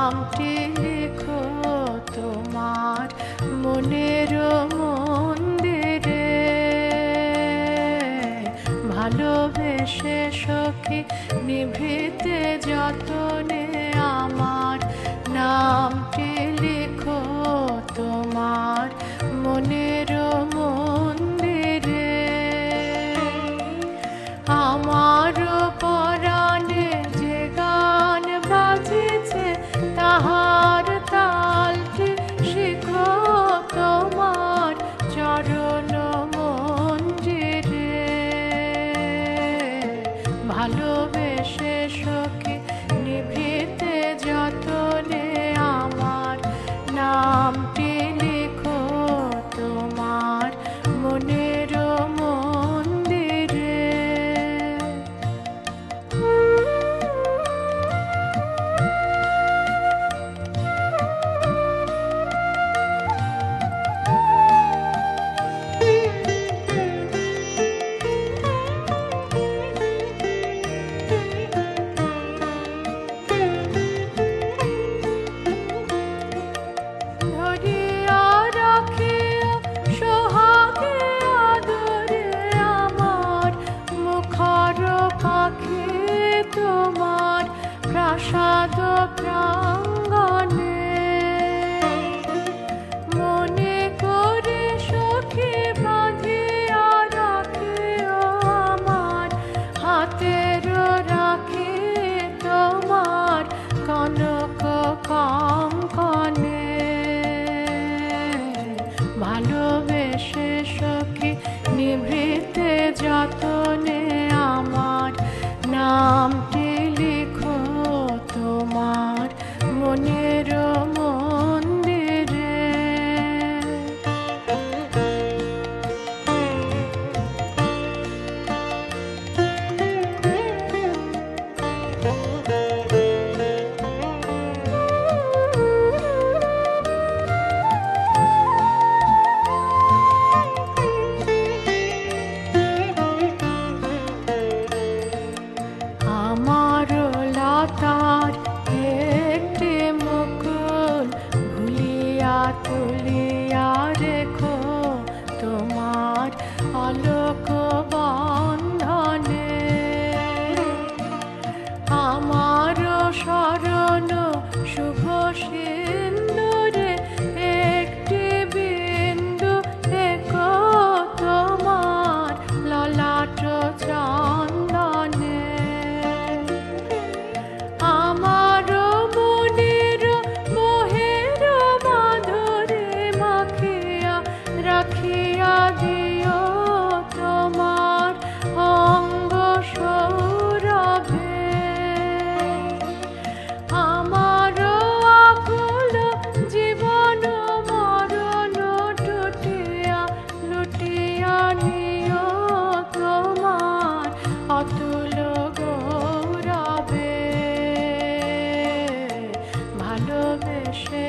নামটি লিখো তোমার মনের মন্দিরে। ভালোবেসে সখী নিভৃতে যতনে আমার নামটি লিখো তোমার মনের মন্দিরে। আমার পরাণে যে গান বাজিছে তাহার তালটি শিখো তোমার চরণ মঞ্জিরে। ভালোবেসে সখী নিভৃতে যতনে আমার নামটি লিখো তোমার মনের মন্দিরে। ধরিয়া রাখিও সোহাগে আদরে আমার মুখর পাখি তোমার প্রাসাদ প্রাঙ্গণে। মনে করে সখী বাঁধিয়া রাখিও আমার হাতের রাখি তোমার কনক কঙ্কণে। ভালোবেসে সখী নিভৃতে যতনে আমার নামটি লিখো তোমার মনের মন্দিরে। আমার লতার একটি মুকুল ভুলিয়া তুলিয়া রেখো তোমার অলোক বন্ধনে। আমার শরণ শুভ সিন্দুরে একটি বিন্দু একো তোমার ললাট চন্দনে। আমার মনের মোহের মাধুরী মাখিয়া রাখিয়া দিও তোমার অঙ্গ সৌরভে। আমার আকুল জীবন মরণ টুটিয়া লুটিয়া নিও তোমার অতুল গৌরবে। ভালোবেসে